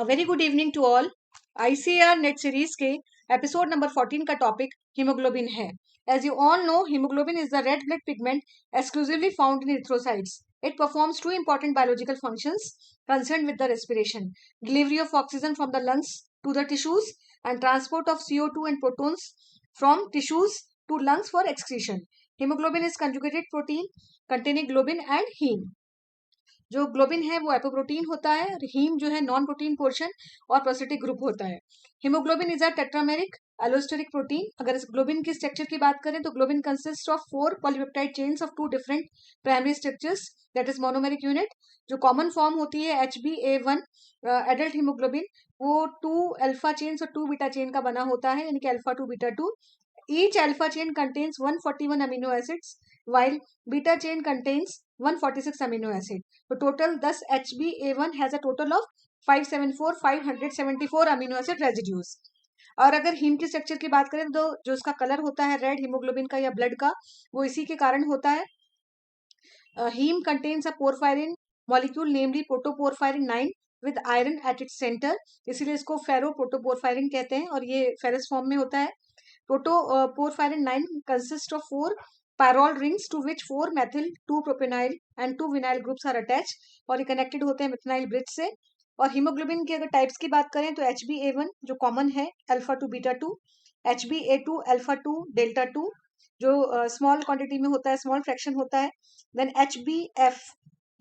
Very good evening to all. ICR NET series के episode number 14 का topic haemoglobin है। As you all know, haemoglobin is the red blood pigment exclusively found in erythrocytes. It performs two important biological functions concerned with the respiration: delivery of oxygen from the lungs to the tissues, and transport of CO2 and protons from tissues to lungs for excretion. Hemoglobin is conjugated protein containing globin and heme. जो globin है वो apoprotein होता है और haem जो है non protein portion और prostatic group होता है। Haemoglobin is a tetrameric allosteric protein. अगर इस ग्लोबिन की स्ट्रक्चर की बात करें तो globin consist of 4 polypeptide chains of 2 different primary structures, that is monomeric unit. जो कॉमन फॉर्म होती है HbA1 एडल्ट हीमोग्लोबिन, वो 2 अल्फा चेन्स और 2 बीटा चेन का बना होता है, यानी कि alpha 2 beta 2। Each alpha chain contains 141 amino acids, while beta chain contains 146 amino acids. So total, thus HbA1 has a total of 574 amino acid residues. और अगर हीम की स्ट्रक्चर की बात करें तो जो उसका कलर होता है रेड हीमोग्लोबिन का या ब्लड का, वो इसी के कारण होता है। Haem contains a porphyrin molecule, namely protoporphyrin 9 with iron at its centre, इसीलिए इसको फेरो प्रोटोपोरफायरिन कहते हैं और ये फेरस फॉर्म में होता है। Protoporphyrin 9 consists of 4 pyrrole rings to which 4 methyl, 2 propenyl and 2 vinyl groups are attached और ये कनेक्टेड होते हैं मिथाइल ब्रिज से। और हीमोग्लोबिन के अगर टाइप्स की बात करें तो HbA1 जो कॉमन है alpha 2 beta 2, HbA2 alpha 2 delta 2 जो स्मॉल क्वांटिटी में होता है, स्मॉल फ्रैक्शन होता है। देन HbF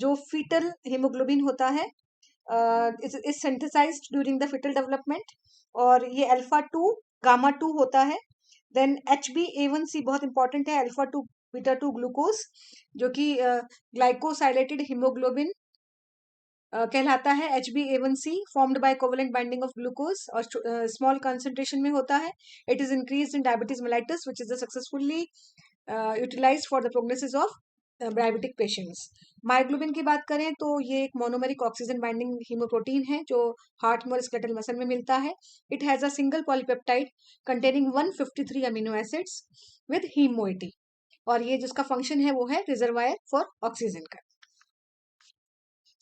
जो फीटल हीमोग्लोबिन होता है, is synthesised during the foetal development और ये अल्फा 2 गामा 2 होता है। देन HbA1c बहुत इंपॉर्टेंट है, अल्फा 2 बीटा 2 ग्लूकोज, जो कि ग्लाइकोसाइलेटेड हीमोग्लोबिन कहलाता है। HbA1c formed by covalent binding of glucose और स्मॉल कंसंट्रेशन में होता है। It is increased in diabetes mellitus which is successfully utilised for the prognosis of diabetic patients. Myoglobin की बात करें तो ये एक मोनोमेरिक ऑक्सीजन बाइंडिंग हीमोप्रोटीन है जो हार्ट में और स्केलेटल मसल में मिलता है। It has a single polypeptide containing 153 amino acids with haem moiety, और ये जिसका फंक्शन है वो है रिजर्वायर फॉर ऑक्सीजन का।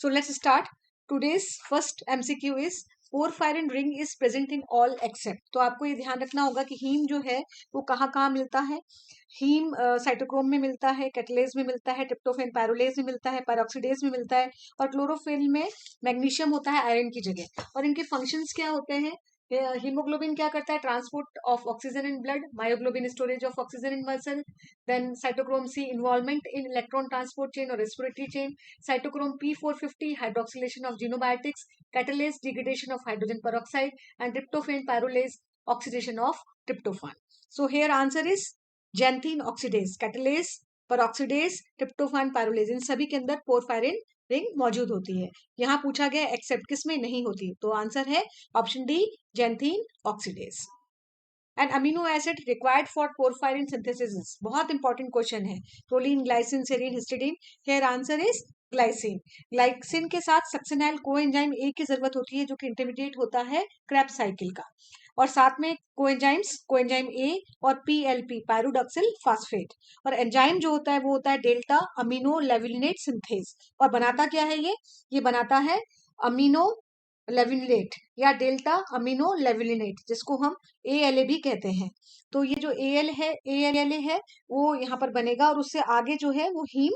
So let's start. Today's first MCQ is porphyrin ring is present in all except. तो आपको ये ध्यान रखना होगा कि हीम जो है वो कहाँ कहाँ मिलता है। हीम साइटोक्रोम में मिलता है, कैटलेज में मिलता है, ट्रिप्टोफैन पैरोलेज में मिलता है, पैरोक्सीडेज में मिलता है और क्लोरोफिल में मैग्नीशियम होता है आयरन की जगह। और इनके फंक्शंस क्या होते हैं? हीमोग्लोबिन क्या करता है? Transport of oxygen in blood, myoglobin storage of oxygen in muscle, then cytochrome C involvement in electron transport chain और respiratory chain, cytochrome P450 hydroxylation of xenobiotics, catalase degradation of hydrogen peroxide, and tryptophan pyrrolase oxidation of tryptophan. So here answer is xanthine oxidase, catalase, peroxidase, tryptophan pyrrolase, इन सभी के अंदर porphyrin ring मौजूद होती है। यहाँ पूछा गया एक्सेप्ट किस में नहीं होती, तो आंसर है option D, xanthine oxidase. And amino acid required for porphyrin synthesis, बहुत इंपॉर्टेंट क्वेश्चन है। Proline, glycine, serine, histidine, here answer is glycine. Glycine के साथ सक्सेनाइल कोएंजाइम ए की जरूरत होती है जो कि इंटरमीडिएट होता है क्रेब्स साइकिल का, और साथ में कोएंजाइम ए और PLP पायरोडक्सिल फास्फेट। और एंजाइम जो होता है वो होता है डेल्टा अमीनो लेविलिनेट सिंथेज। और बनाता क्या है ये बनाता है अमीनो लेविलेट या डेल्टा अमीनो लेविलिनेट, जिसको हम ALA भी कहते हैं। तो ये जो ALA है वो यहाँ पर बनेगा और उससे आगे जो है वो हीम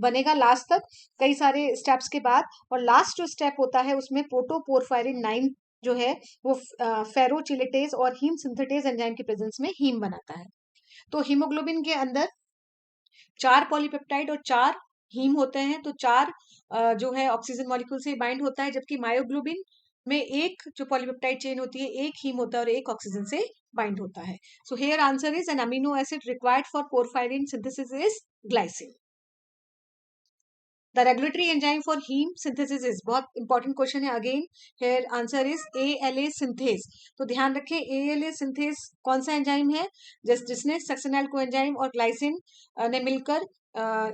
बनेगा लास्ट तक, कई सारे स्टेप्स के बाद। और लास्ट जो स्टेप होता है उसमें प्रोटोपोरफायरिन 9 जो है वो फेरोचिलेटेज और हीम सिंथेटेज एंजाइम की प्रेजेंस में हीम बनाता है। तो हीमोग्लोबिन के अंदर 4 पॉलीपेप्टाइड और 4 हीम होते हैं, तो 4 जो है ऑक्सीजन मॉलिक्यूल से बाइंड होता है, जबकि मायोग्लोबिन में एक जो पॉलीपेप्टाइड चेन होती है, एक हीम होता है और एक ऑक्सीजन से बाइंड होता है। So here answer is an amino acid required for porphyrin synthesis is glycine. The regulatory enzyme for haem synthesis is, बहुत इंपॉर्टेंट क्वेश्चन है again, here answer is ALA synthase. तो ध्यान रखें ALA सिंथेज कौन सा enzyme है? जिसने सक्सेनाइल coenzyme और ग्लाइसिन ने मिलकर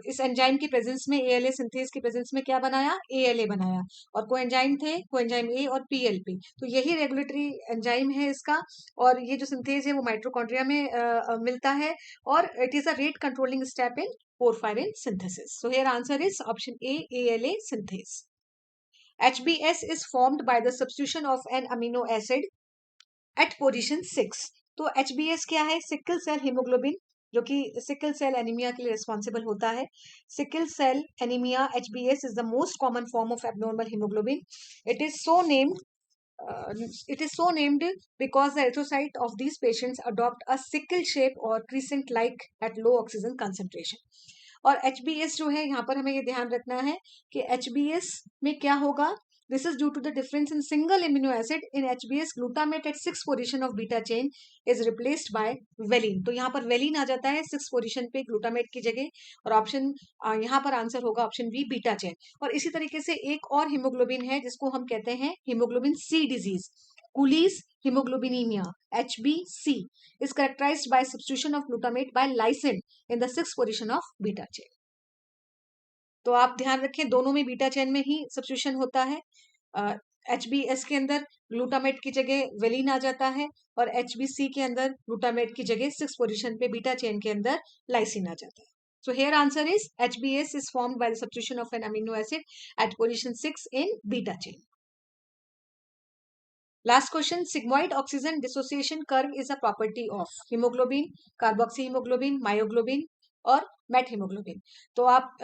इस एंजाइम की प्रेजेंस में, ALA सिंथेज की प्रेजेंस में क्या बनाया? ALA बनाया। और कोएंजाइम थे कोएंजाइम A और PLP, तो यही रेगुलेटरी एंजाइम है इसका। और ये जो सिंथेज है वो माइटोकॉन्ड्रिया में मिलता है और it is a rate controlling step in porphyrin synthesis. So here answer is option A, ALA synthase. HbS is formed by the substitution of an amino acid at position 6. तो HbS क्या है? Sickle cell haemoglobin, जो कि sickle cell anaemia के लिए responsible होता है. Sickle cell anaemia HbS is the most common form of abnormal hemoglobin. It is so named because the erythrocyte of these patients adopt a sickle shape or crescent-like at low oxygen concentration. और HbS जो है, यहाँ पर हमें ये ध्यान रखना है कि HbS में क्या होगा. This is due to the difference in single amino acid in HbS. Glutamate at 6th position of beta chain is replaced by valine. तो यहाँ पर valine आ जाता है 6th position पे ग्लूटामेट की जगह, और ऑप्शन यहाँ पर आंसर होगा ऑप्शन बी, बीटा चेन. और इसी तरीके से एक और हीमोग्लोबिन है जिसको हम कहते हैं haemoglobin C disease, Cooley's hemoglobinemia, HbC, is characterized by substitution of glutamate by lysine in the 6th position of beta chain. तो आप ध्यान रखें, दोनों में बीटा चेन में ही सब्स्टिट्यूशन होता है. HbS के अंदर ग्लूटामेट की जगह वेलिन आ जाता है, और HbC के अंदर ग्लूटामेट की जगह 6th पोजीशन पे बीटा चेन के अंदर लाइसिन आ जाता है. So here answer is HbS is formed by the substitution of an amino acid at position 6 in beta chain. Last question, sigmoid oxygen dissociation curve is a property of hemoglobin, carboxyhemoglobin, myoglobin और met haemoglobin. तो आप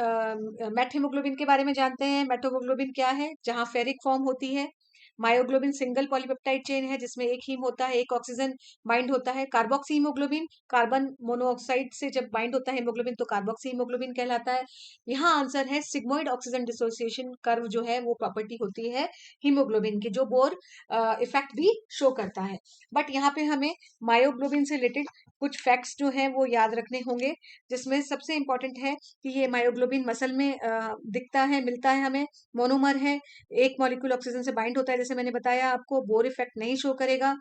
met haemoglobin के बारे में जानते हैं. Met haemoglobin क्या है? जहां फेरिक फॉर्म होती है. मायोग्लोबिन सिंगल पॉलीपेप्टाइड चेन है जिसमें एक हीम होता है, एक ऑक्सीजन बाइंड होता है. कार्बोक्सी हीमोग्लोबिन कार्बन मोनोऑक्साइड से जब बाइंड होता है हीमोग्लोबिन तो कार्बोक्सी हीमोग्लोबिन कहलाता है. यहाँ आंसर है सिग्मोइड ऑक्सीजन डिसोसिएशन कर्व जो है वो प्रॉपर्टी होती है हीमोग्लोबिन की, जो बोर इफेक्ट भी शो करता है. बट यहाँ पे हमें मायोग्लोबिन से रिलेटेड कुछ फैक्ट्स जो है वो याद रखने होंगे, जिसमें सबसे इंपॉर्टेंट है कि ये मायोग्लोबिन मसल में दिखता है, मिलता है हमें, मोनोमर है, एक मॉलिक्यूल ऑक्सीजन से बाइंड होता है जैसे मैंने बताया आपको, बोर इफेक्ट नहीं शो करेगा.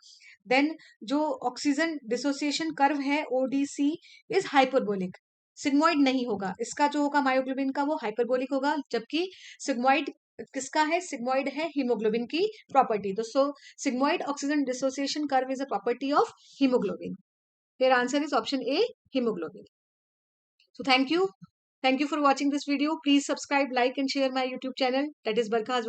देन जो ऑक्सीजन डिसोसिएशन कर्व है ODC इज हाइपरबोलिक, सिग्मोइड नहीं होगा. इसका जो होगा मायोग्लोबिन का वो हाइपरबोलिक होगा, जबकि सिग्मोइड किसका है? सिग्मोइड है हीमोग्लोबिन की प्रॉपर्टी. तो so sigmoid oxygen dissociation curve is a property of haemoglobin. Their answer is option A, hemoglobin. So thank you for watching this video. Please subscribe, like and share my YouTube channel, that is Barkha's